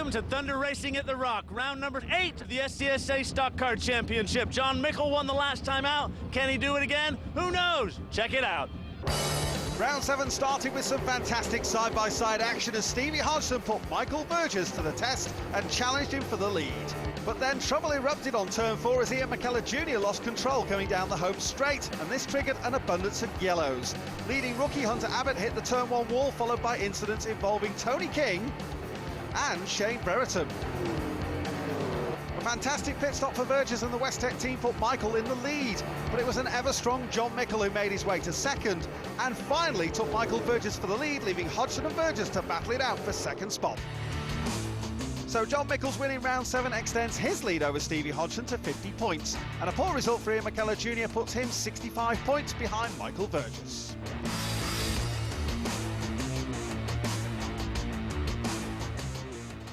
Welcome to Thunder Racing at the Rock, round number 8 of the SCSA Stock Car Championship. John Mickle won the last time out. Can he do it again? Who knows? Check it out. Round 7 started with some fantastic side-by-side action as Stevie Hodgson put Michael Burgess to the test and challenged him for the lead. But then trouble erupted on turn 4 as Ian McKellar Jr. lost control coming down the home straight, and this triggered an abundance of yellows. Leading rookie Hunter Abbott hit the turn 1 wall, followed by incidents involving Tony King and Shane Brereton. A fantastic pit stop for Burgess, and the Westech team put Michael in the lead, but it was an ever-strong John Mickle who made his way to second and finally took Michael Burgess for the lead, leaving Hodgson and Burgess to battle it out for second spot. So John Mickle's win in round 7 extends his lead over Stevie Hodgson to 50 points, and a poor result for Ian McKellar Jr. puts him 65 points behind Michael Burgess.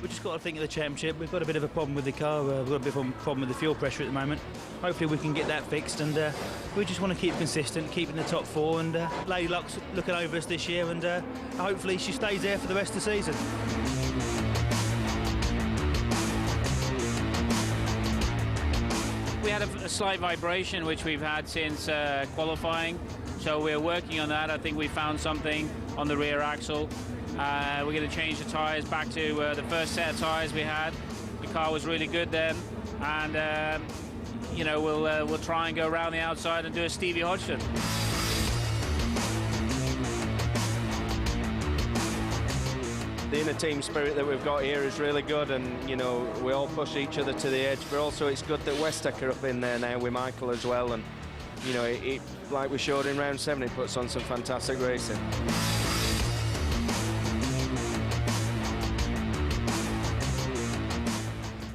We've just got to think of the championship. We've got a bit of a problem with the car. We've got a bit of a problem with the fuel pressure at the moment. Hopefully we can get that fixed, and we just want to keep consistent, keep in the top 4, and Lady Luck's looking over us this year, and hopefully she stays there for the rest of the season. We had a slight vibration which we've had since qualifying, so we're working on that. I think we found something on the rear axle. We're going to change the tyres back to the first set of tyres we had. The car was really good then, and you know, we'll try and go around the outside and do a Stevie Hodgson. The inner team spirit that we've got here is really good, and you know, we all push each other to the edge, but also it's good that Westech are up in there now with Michael as well, and you know, like we showed in round 7, it puts on some fantastic racing.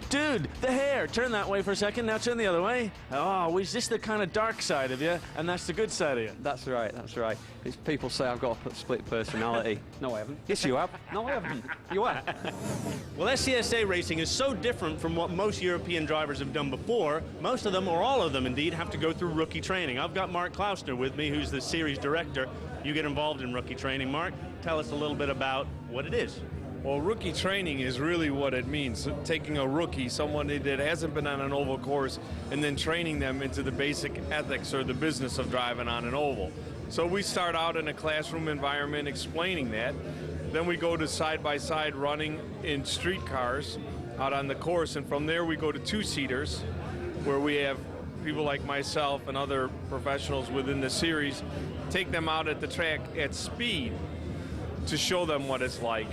Dude, the hair. Turn that way for a second, now turn the other way. Oh, is this the kind of dark side of you, and that's the good side of you? That's right, that's right. It's, people say I've got a split personality. No, I haven't. Yes, you have. No, I haven't. You have. Well, SCSA racing is so different from what most European drivers have done before. Most of them, or all of them indeed, have to go through rookie training. I've got Mark Klausner with me, who's the series director. You get involved in rookie training. Mark, tell us a little bit about what it is. Well, rookie training is really what it means. Taking a rookie, someone that hasn't been on an oval course, and then training them into the basic ethics or the business of driving on an oval. So we start out in a classroom environment explaining that. Then we go to side-by-side running in street cars out on the course, and from there we go to two-seaters, where we have people like myself and other professionals within the series take them out at the track at speed to show them what it's like.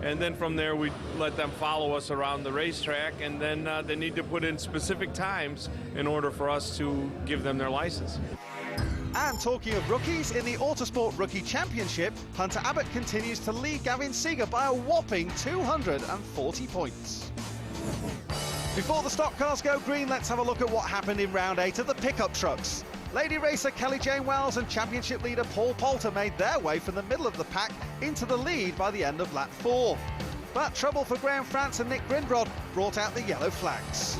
And then from there, we let them follow us around the racetrack, and then they need to put in specific times in order for us to give them their license. And talking of rookies, in the Autosport Rookie Championship, Hunter Abbott continues to lead Gavin Seeger by a whopping 240 points. Before the stock cars go green, let's have a look at what happened in round 8 of the pickup trucks. Lady racer Kelly Jane Wells and championship leader Paul Poulter made their way from the middle of the pack into the lead by the end of lap 4. But trouble for Graham France and Nick Grindrod brought out the yellow flags.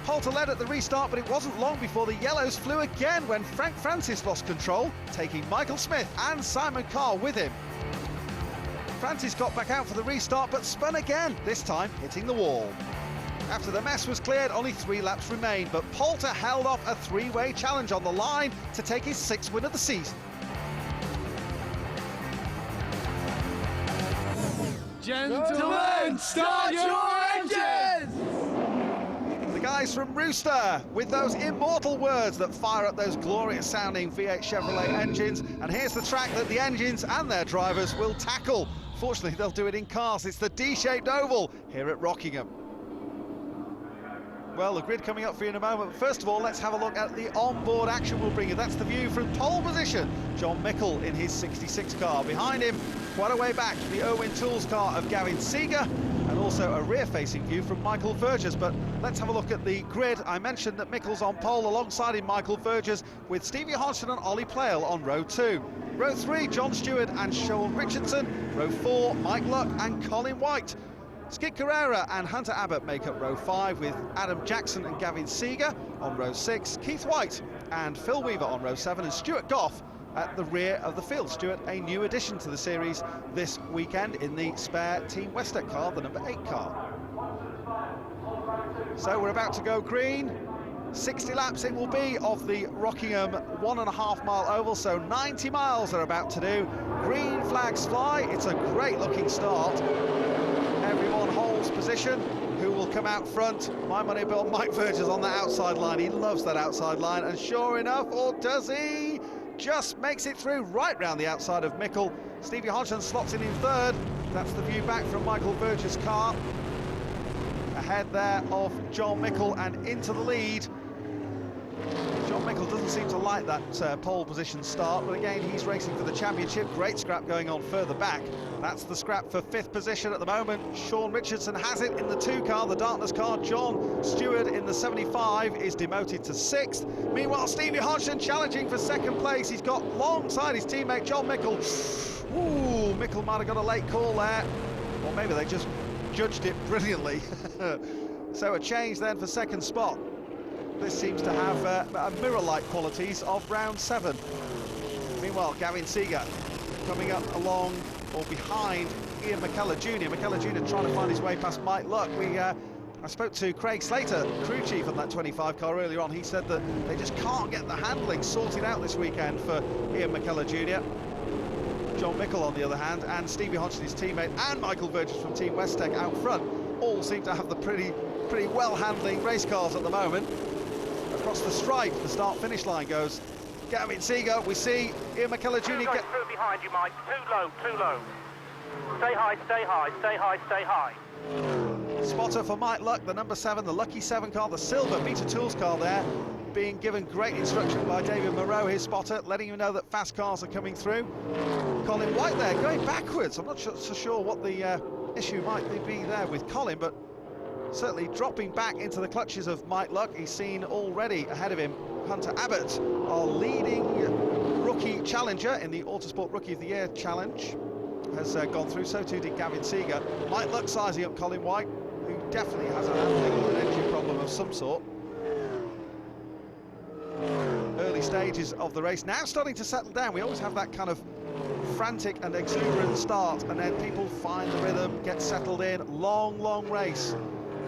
Poulter led at the restart, but it wasn't long before the yellows flew again when Frank Francis lost control, taking Michael Smith and Simon Carr with him. Francis got back out for the restart, but spun again, this time hitting the wall. After the mess was cleared, only 3 laps remained, but Poulter held off a 3-way challenge on the line to take his 6th win of the season. Gentlemen, start your engines! The guys from Rooster with those immortal words that fire up those glorious sounding V8 Chevrolet engines, and here's the track that the engines and their drivers will tackle. Fortunately, they'll do it in cars. It's the D-shaped oval here at Rockingham. Well, the grid coming up for you in a moment, but first of all, let's have a look at the onboard action we'll bring you. That's the view from pole position. John Mickle in his 66 car. Behind him, quite a way back, the Irwin Tools car of Gavin Seeger, and also a rear-facing view from Michael Burgess. But let's have a look at the grid. I mentioned that Mickle's on pole alongside him, Michael Burgess, with Stevie Hodgson and Ollie Playle on row 2. Row 3, John Stewart and Sean Richardson. Row 4, Mike Luck and Colin White. Skid Carrera and Hunter Abbott make up row 5, with Adam Jackson and Gavin Seeger on row 6, Keith White and Phil Weaver on row 7, and Stuart Goff at the rear of the field. Stewart, a new addition to the series this weekend in the spare Team Westec car, the number 8 car. So we're about to go green. 60 laps it will be of the Rockingham 1.5 mile oval, so 90 miles they're about to do. Green flags fly. It's a great looking start. Everyone holds position. Who will come out front? My money bill, Mike Verger's on the outside line. He loves that outside line, and sure enough, or does he? Just makes it through right round the outside of Mickle. Stevie Hodgson slots in third. That's the view back from Michael Verger's car. Ahead there of John Mickle and into the lead. John Mickle doesn't seem to like that pole position start, but again, he's racing for the championship. Great scrap going on further back. That's the scrap for 5th position at the moment. Sean Richardson has it in the 2 car, the Darkness car. John Stewart in the 75 is demoted to 6th. Meanwhile, Stevie Hodgson challenging for 2nd place. He's got alongside his teammate John Mickle. Ooh, Mickle might have got a late call there, or maybe they just judged it brilliantly. So a change then for 2nd spot. This seems to have mirror-like qualities of round 7. Meanwhile, Gavin Seeger coming up along or behind Ian McKellar Jr. McKellar Jr. trying to find his way past Mike Luck. I spoke to Craig Slater, crew chief on that 25 car earlier on. He said that they just can't get the handling sorted out this weekend for Ian McKellar Jr. John Mickle, on the other hand, and Stevie Hodgson, his teammate, and Michael Verges from Team Westec out front, all seem to have the pretty well-handling race cars at the moment. Across the stripe, the start-finish line goes Gavin Seeger. We see Ian McKellar Jr. get through behind you, Mike. Too low, too low. Stay high, stay high, stay high, stay high. Spotter for Mike Luck, the number 7, the Lucky 7 car, the silver Beta Tools car there, being given great instruction by David Moreau, his spotter, letting you know that fast cars are coming through. Colin White there, going backwards. I'm not so sure what the issue might be there with Colin, but certainly dropping back into the clutches of Mike Luck. He's seen already ahead of him Hunter Abbott, our leading rookie challenger in the Autosport Rookie of the Year challenge, has gone through. So too did Gavin Seeger. Mike Luck sizing up Colin White, who definitely has a handling or an engine problem of some sort. Early stages of the race now starting to settle down. We always have that kind of frantic and exuberant start, and then people find the rhythm, get settled in. Long race.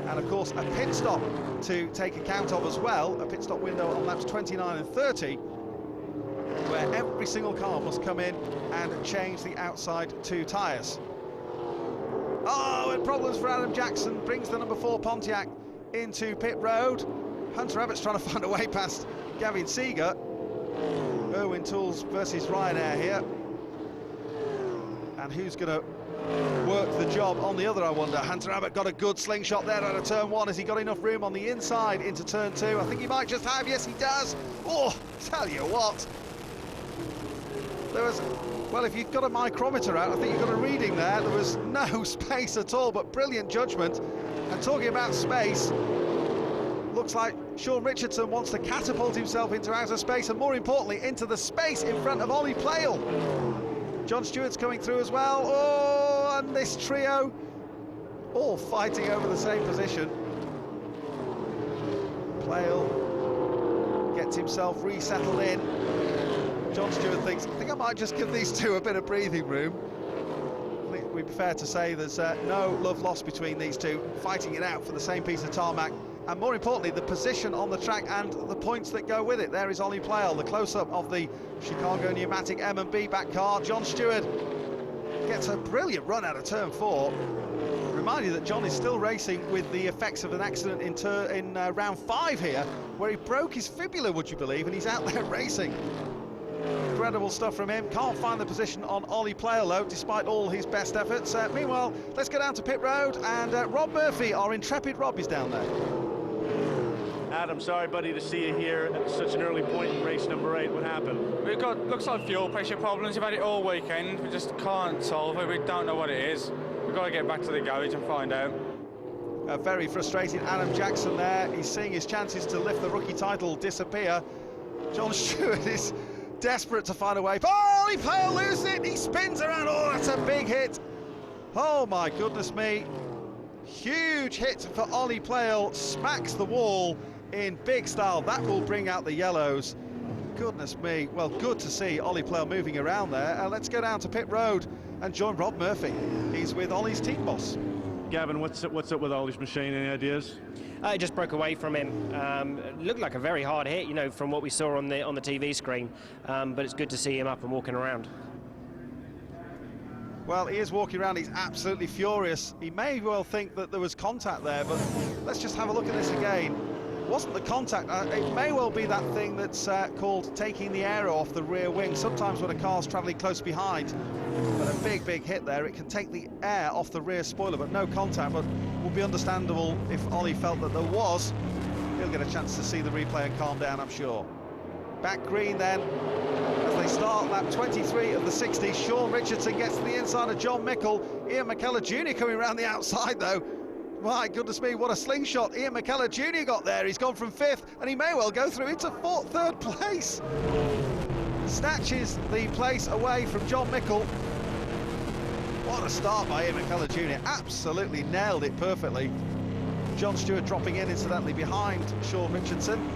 And of course a pit stop to take account of as well, a pit stop window on laps 29 and 30, where every single car must come in and change the outside 2 tyres. Oh, and problems for Adam Jackson, brings the number 4 Pontiac into pit road. Hunter Abbott's trying to find a way past Gavin Seeger. Irwin Tools versus Ryanair here. And who's going to work the job on the other, I wonder? Hunter Abbott got a good slingshot there out of turn 1. Has he got enough room on the inside into turn 2? I think he might just have. Yes, he does. Oh, tell you what. There was, well, if you've got a micrometer out, I think you've got a reading there. There was no space at all, but brilliant judgment. And talking about space, looks like Sean Richardson wants to catapult himself into outer space, and more importantly, into the space in front of Ollie Playle. John Stewart's coming through as well. Oh, and this trio all fighting over the same position. Playle gets himself resettled in. John Stewart thinks, I think I might just give these two a bit of breathing room. I think we'd be fair to say there's no love lost between these two, fighting it out for the same piece of tarmac. And more importantly, the position on the track and the points that go with it. There is Ollie Playle, the close-up of the Chicago Pneumatic M&B back car. John Stewart gets a brilliant run out of turn 4. Remind you that John is still racing with the effects of an accident in round 5 here, where he broke his fibula, would you believe, and he's out there racing. Incredible stuff from him. Can't find the position on Ollie Playle, though, despite all his best efforts. Meanwhile, let's go down to pit road, and Rob Murphy, our intrepid Rob, is down there. Adam, sorry, buddy, to see you here at such an early point in race number 8. What happened? We've got, looks like fuel pressure problems. We've had it all weekend. We just can't solve it. We don't know what it is. We've got to get back to the garage and find out. A very frustrated Adam Jackson there. He's seeing his chances to lift the rookie title disappear. John Stewart is desperate to find a way. Oh, Ollie Playle loses it. He spins around. Oh, that's a big hit. Oh, my goodness me. Huge hit for Ollie Playle. Smacks the wall in big style. That will bring out the yellows. Goodness me. Well, good to see Ollie Plough moving around there. Let's go down to pit road and join Rob Murphy. He's with Ollie's team boss. Gavin, what's up with Ollie's machine? Any ideas? It just broke away from him. It looked like a very hard hit, you know, from what we saw on the TV screen. But it's good to see him up and walking around. Well, he is walking around. He's absolutely furious. He may well think that there was contact there, but let's just have a look at this again. It wasn't the contact. It may well be that thing that's called taking the air off the rear wing. Sometimes when a car's travelling close behind, but a big hit there, it can take the air off the rear spoiler, but no contact. But would be understandable if Ollie felt that there was. He'll get a chance to see the replay and calm down, I'm sure. Back green then, as they start lap 23 of the 60. Sean Richardson gets to the inside of John Mickle. Ian McKellar Jr. coming around the outside though. My goodness me, what a slingshot Ian McKellar Jr. got there. He's gone from 5th, and he may well go through into 3rd place. Snatches the place away from John Mickle. What a start by Ian McKellar Jr. Absolutely nailed it perfectly. John Stewart dropping in, incidentally, behind Sean Richardson.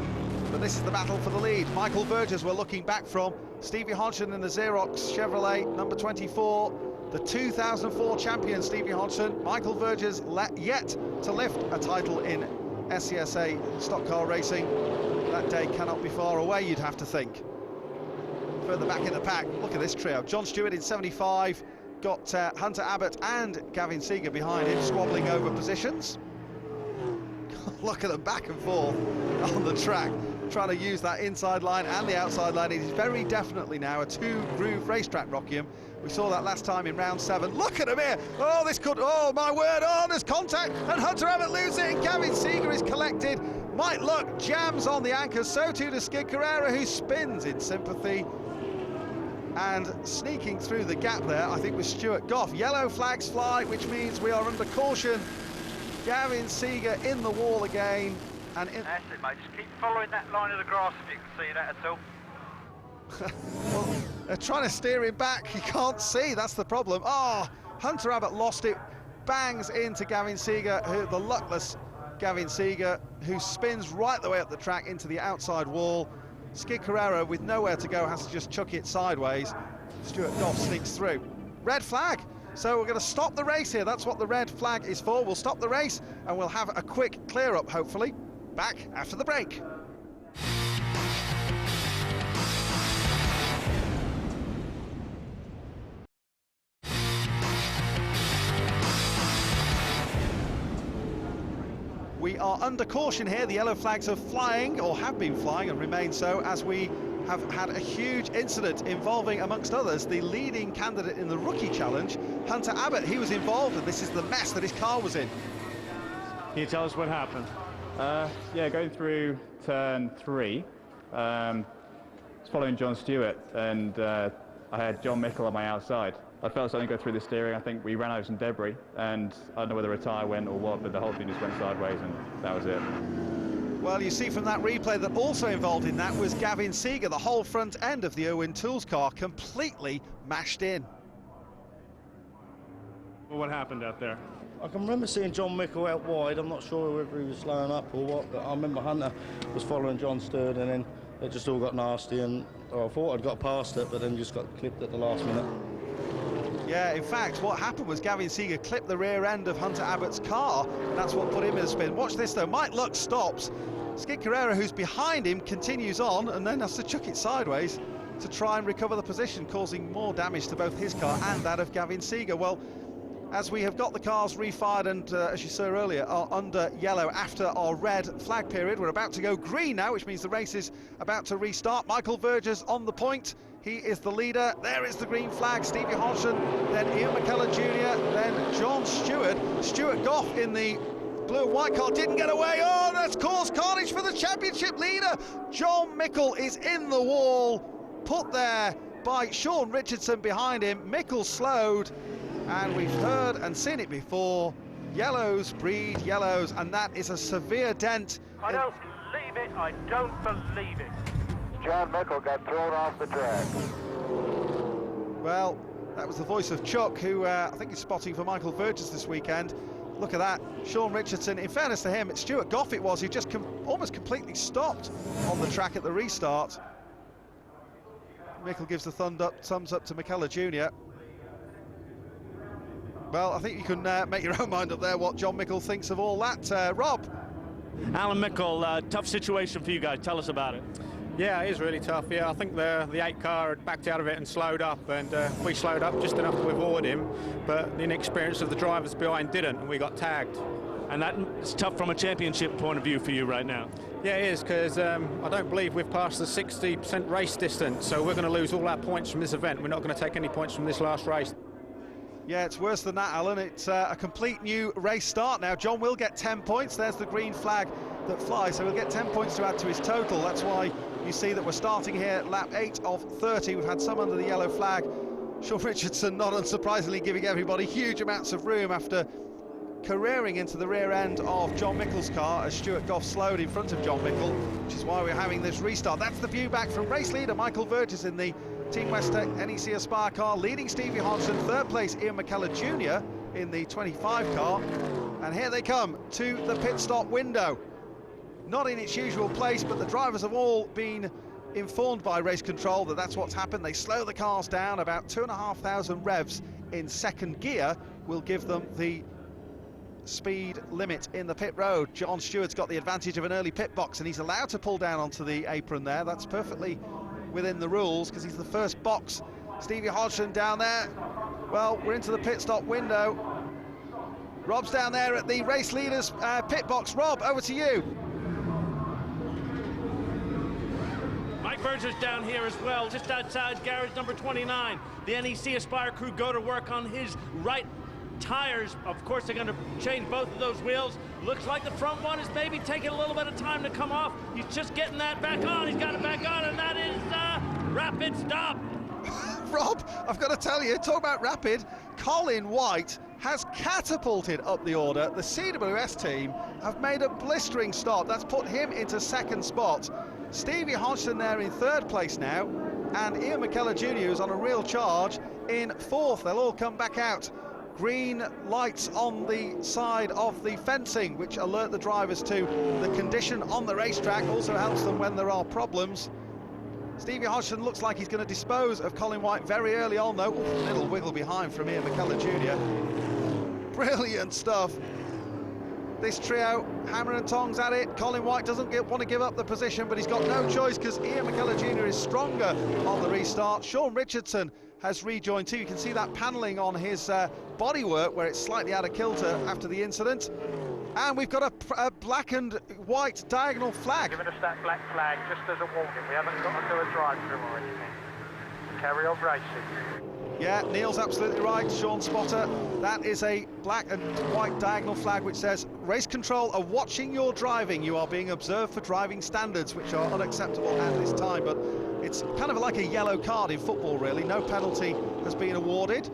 But this is the battle for the lead. Michael Burgess we're looking back from. Stevie Hodgson in the Xerox Chevrolet, number 24. The 2004 champion, Stevie Hodgson. Michael Burgess yet to lift a title in SCSA stock car racing. That day cannot be far away, you'd have to think. Further back in the pack, look at this trio. John Stewart in 75. Got Hunter Abbott and Gavin Seeger behind him, squabbling over positions. Look at them back and forth on the track, trying to use that inside line and the outside line. It is very definitely now a 2-groove racetrack, Rockingham. We saw that last time in round 7. Look at him here. Oh, this could, oh my word, oh, there's contact, and Hunter Abbott loses it, and Gavin Seeger is collected. Mike Luck jams on the anchors, so too does Skid Carrera, who spins in sympathy. And sneaking through the gap there, I think, was Stuart Goff. Yellow flags fly, which means we are under caution. Gavin Seeger in the wall again. And in that's it, mate. Just keep following that line of the grass if you can see that at all. Well, they're trying to steer him back. He can't see, that's the problem. Oh, Hunter Abbott lost it. Bangs into Gavin Seeger, the luckless Gavin Seeger, who spins right the way up the track into the outside wall. Skid Carrera, with nowhere to go, has to just chuck it sideways. Stuart Goff sneaks through. Red flag. So we're going to stop the race here. That's what the red flag is for. We'll stop the race and we'll have a quick clear up, hopefully. Back after the break. We are under caution here. The yellow flags are flying, or have been flying and remain so, as we have had a huge incident involving, amongst others, the leading candidate in the Rookie Challenge, Hunter Abbott. He was involved, and this is the mess that his car was in. Can you tell us what happened? Yeah, going through turn 3, I was following John Stewart, and I had John Mickle on my outside. I felt something go through the steering. I think we ran over some debris, and I don't know whether a tyre went or what, but the whole thing just went sideways, and that was it. Well, you see from that replay that also involved in that was Gavin Seeger. The whole front end of the Irwin Tools car completely mashed in. Well, what happened out there? I can remember seeing John Mickle out wide. I'm not sure whether he was slowing up or what, but I remember Hunter was following John Stewart, and then it just all got nasty, and I thought I'd got past it, but then just got clipped at the last minute. Yeah, in fact, what happened was Gavin Seeger clipped the rear end of Hunter Abbott's car, and that's what put him in a spin. Watch this, though. Mike Luck stops. Skid Carrera, who's behind him, continues on, and then has to chuck it sideways to try and recover the position, causing more damage to both his car and that of Gavin Seeger. Well, as we have got the cars refired and, as you saw earlier, are under yellow after our red flag period, we're about to go green now, which means the race is about to restart. Michael Burgess on the point. He is the leader. There is the green flag. Stevie Hodgson, then Ian McKellar Jr., then John Stewart. Stuart Goff in the blue and white car didn't get away. Oh, that's caused carnage for the championship leader. John Mickle is in the wall, put there by Sean Richardson behind him. Mickle slowed, and we've heard and seen it before. Yellows breed yellows, and that is a severe dent. I don't believe it. I don't believe it. John Mickle got thrown off the track. Well, that was the voice of Chuck, who I think is spotting for Michael Burgess this weekend. Look at that. Sean Richardson, in fairness to him, it's Stuart Goff it was, who just almost completely stopped on the track at the restart. Mickle gives the thumbs up to McKellar Jr. Well, I think you can make your own mind up there what John Mickle thinks of all that. Rob? Alan Mickle, tough situation for you guys. Tell us about it. Yeah, it is really tough. Yeah, I think the 8 car had backed out of it and slowed up, and we slowed up just enough to avoid him, but the inexperience of the drivers behind didn't, and we got tagged. And that's tough from a championship point of view for you right now. Yeah, it is, because I don't believe we've passed the 60% race distance, so we're going to lose all our points from this event. We're not going to take any points from this last race. Yeah, it's worse than that, Alan. It's a complete new race start now. John will get 10 points. There's the green flag that flies, so he'll get 10 points to add to his total. That's why you see that we're starting here at lap 8 of 30. We've had some under the yellow flag. Sean Richardson, not unsurprisingly, giving everybody huge amounts of room after careering into the rear end of John Mickle's car as Stuart Goff slowed in front of John Mickle, which is why we're having this restart. That's the view back from race leader Michael Burgess in the Team Westech NEC Aspire car, leading Stevie Hodgson. Third place Ian McKellar Jr. in the 25 car. And here they come to the pit stop window. Not in its usual place, but the drivers have all been informed by race control that that's what's happened. They slow the cars down. About 2,500 revs in second gear will give them the speed limit in the pit road. John Stewart's got the advantage of an early pit box, and he's allowed to pull down onto the apron there. That's perfectly within the rules because he's the first box. Stevie Hodgson down there. Well, we're into the pit stop window. Rob's down there at the race leader's pit box. Rob, over to you. Mike Burgess down here as well, just outside garage number 29. The NEC Aspire crew go to work on his right tires. Of course, they're going to change both of those wheels. Looks like the front one is maybe taking a little bit of time to come off. He's just getting that back on. He's got it back on, and that is rapid stop. Rob, I've got to tell you, talk about rapid. Colin White has catapulted up the order. The CWS team have made a blistering start. That's put him into second spot. Stevie Hodgson there in third place now, and Ian McKellar Jr., who's on a real charge, in fourth. They'll all come back out. Green lights on the side of the fencing, which alert the drivers to the condition on the racetrack, also helps them when there are problems. Stevie Hodgson looks like he's going to dispose of Colin White very early on, though. Ooh, little wiggle behind from Ian McKellar Jr. Brilliant stuff. This trio, hammer and tongs at it. Colin White doesn't want to give up the position, but he's got no choice because Ian McKellar Jr. is stronger on the restart. Sean Richardson has rejoined too. You can see that panelling on his bodywork where it's slightly out of kilter after the incident. And we've got a black and white diagonal flag. Giving us that black flag just as a warning. We haven't got to do a drive-through or anything. Carry on racing. Yeah, Neil's absolutely right, Sean Spotter. That is a black and white diagonal flag which says, race control are watching your driving. You are being observed for driving standards, which are unacceptable at this time. But it's kind of like a yellow card in football, really. No penalty has been awarded.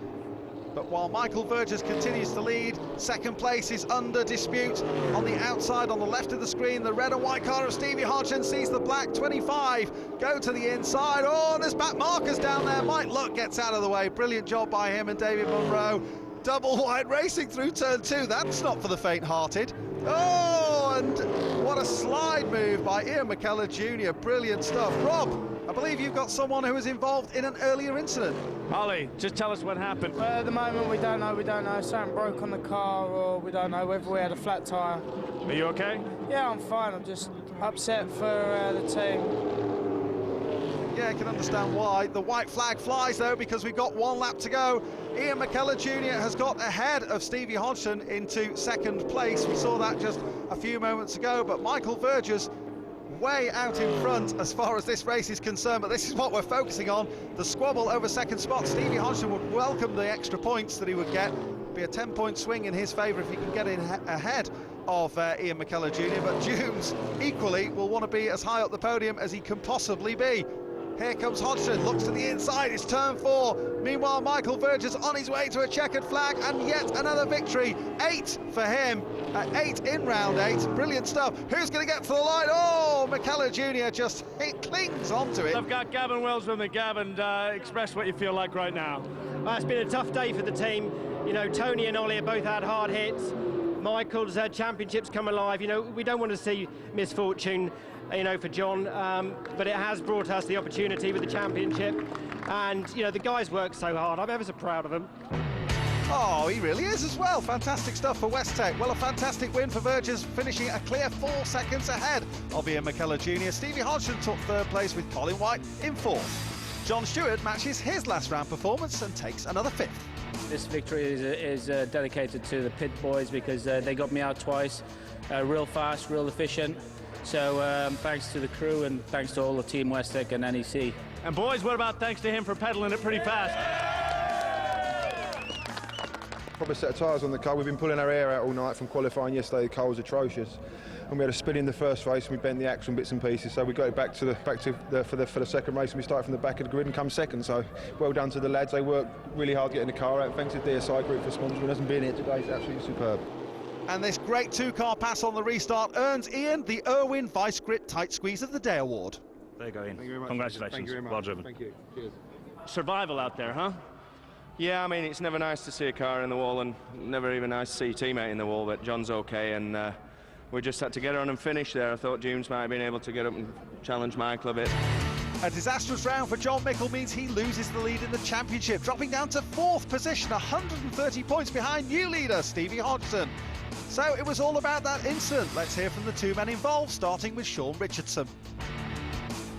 But while Michael Burgess continues to lead, second place is under dispute. On the outside, on the left of the screen, the red and white car of Stevie Hodgson sees the black 25 go to the inside. Oh, there's back markers down there. Mike Luck gets out of the way. Brilliant job by him and David Munro. Double wide racing through turn 2. That's not for the faint-hearted. Oh, and what a slide move by Ian McKellar Jr. Brilliant stuff. Rob, I believe you've got someone who was involved in an earlier incident. Ollie, just tell us what happened. Well, at the moment, we don't know. Something broke on the car, or we don't know whether we had a flat tyre. Are you okay? Yeah, I'm fine. I'm just upset for the team. Yeah, I can understand why. The white flag flies, though, because we've got one lap to go. Ian McKellar Jr. has got ahead of Stevie Hodgson into second place. We saw that just a few moments ago, but Michael Burgess way out in front as far as this race is concerned, but this is what we're focusing on, the squabble over second spot. Stevie Hodgson would welcome the extra points that he would get. It'd be a 10-point swing in his favour if he can get in ahead of Ian McKellar Jr., but Dunes equally will want to be as high up the podium as he can possibly be. Here comes Hodgson, looks to the inside, it's turn 4. Meanwhile, Michael Burgess on his way to a checkered flag, and yet another victory. 8 for him, 8 in round 8. Brilliant stuff. Who's going to get to the line? Oh, McKellar Jr. just clings onto it. I've got Gavin Wells with me. Gavin, express what you feel like right now. Well, it's been a tough day for the team. You know, Tony and Ollie have both had hard hits. Michael's championships come alive. You know, we don't want to see misfortune, you know, for John, but it has brought us the opportunity with the championship. And, you know, the guys work so hard. I'm ever so proud of them. Oh, he really is as well. Fantastic stuff for West Tech. Well, a fantastic win for Vergers, finishing a clear 4 seconds ahead of Ian McKellar Jr. Stevie Hodgson took 3rd place with Colin White in 4th. John Stewart matches his last round performance and takes another 5th. This victory is dedicated to the pit boys because they got me out twice, real fast, real efficient. So thanks to the crew and thanks to all the team West Tech and NEC. And boys, what about thanks to him for pedaling it pretty fast? Proper set of tyres on the car. We've been pulling our hair out all night from qualifying yesterday. The car was atrocious, and we had a spin in the first race and we bent the axle in bits and pieces. So we got it back to for the second race, and we started from the back of the grid and come second. So well done to the lads. They worked really hard getting the car out. Thanks to DSI Group for sponsoring us and being here today. It's absolutely superb. And this great 2-car pass on the restart earns Ian the Irwin Vice Grip Tight Squeeze of the Day award. There you go, Ian. Thank you very much. Congratulations. Thank you very much. Well driven. Thank you. Cheers. Survival out there, huh? Yeah, I mean, it's never nice to see a car in the wall, and never even nice to see a teammate in the wall, but John's okay, and we just had to get on and finish there. I thought Dunes might have been able to get up and challenge Michael a bit. A disastrous round for John Mickle means he loses the lead in the championship, dropping down to 4th position, 130 points behind new leader Stevie Hodgson. So it was all about that incident. Let's hear from the 2 men involved, starting with Sean Richardson.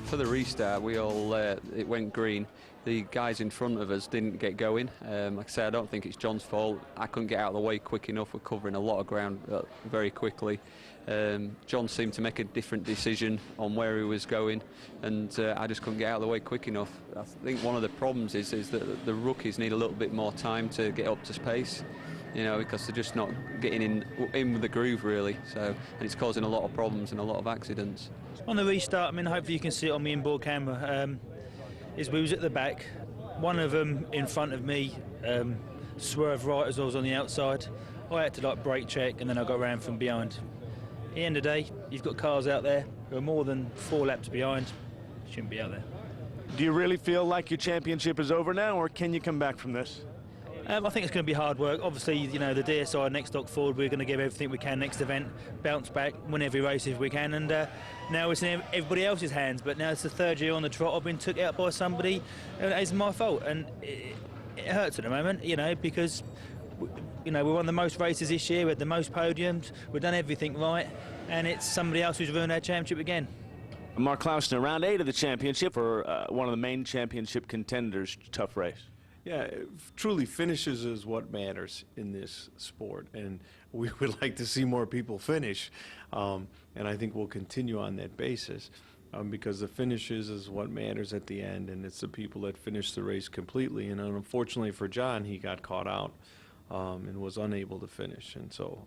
For the restart, we all it went green. The guys in front of us didn't get going. Like I say, I don't think it's John's fault. I couldn't get out of the way quick enough. We're covering a lot of ground very quickly. John seemed to make a different decision on where he was going, and I just couldn't get out of the way quick enough. I think one of the problems is that the rookies need a little bit more time to get up to pace, you know, because they're just not getting in with the groove really. So, and it's causing a lot of problems and a lot of accidents. On the restart, I mean, hopefully you can see it on the inboard camera. Is we was at the back, one of them in front of me swerved right as I was on the outside. I had to like brake check, and then I got round from behind. At the end of the day, you've got cars out there who are more than 4 laps behind. Shouldn't be out there. Do you really feel like your championship is over now, or can you come back from this? I think it's going to be hard work. Obviously, you know, the DSI next stock forward, we're going to give everything we can next event, bounce back, win every race if we can, and now it's in everybody else's hands. But now it's the 3rd year on the trot. I've been took out by somebody, and it's my fault, and it hurts at the moment, you know, because you know we won the most races this year, we had the most podiums, we've done everything right, and it's somebody else who's ruined our championship again. Mark Klausner, round 8 of the championship for one of the main championship contenders. Tough race. Yeah, truly finishes is what matters in this sport, and we would like to see more people finish, and I think we'll continue on that basis, because the finishes is what matters at the end, and it's the people that finish the race completely. And unfortunately for John, he got caught out and was unable to finish, and so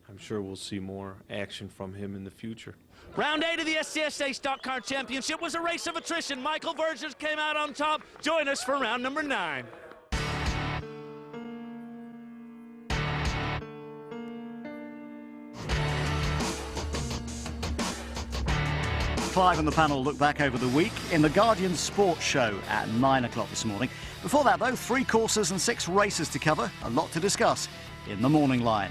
I'm sure we'll see more action from him in the future. Round 8 of the SCSA Stock Car Championship was a race of attrition. Michael Vergers came out on top. Join us for round number 9. Clive and the panel look back over the week in the Guardian Sports Show at 9 o'clock this morning. Before that, though, 3 courses and 6 races to cover. A lot to discuss in the morning line.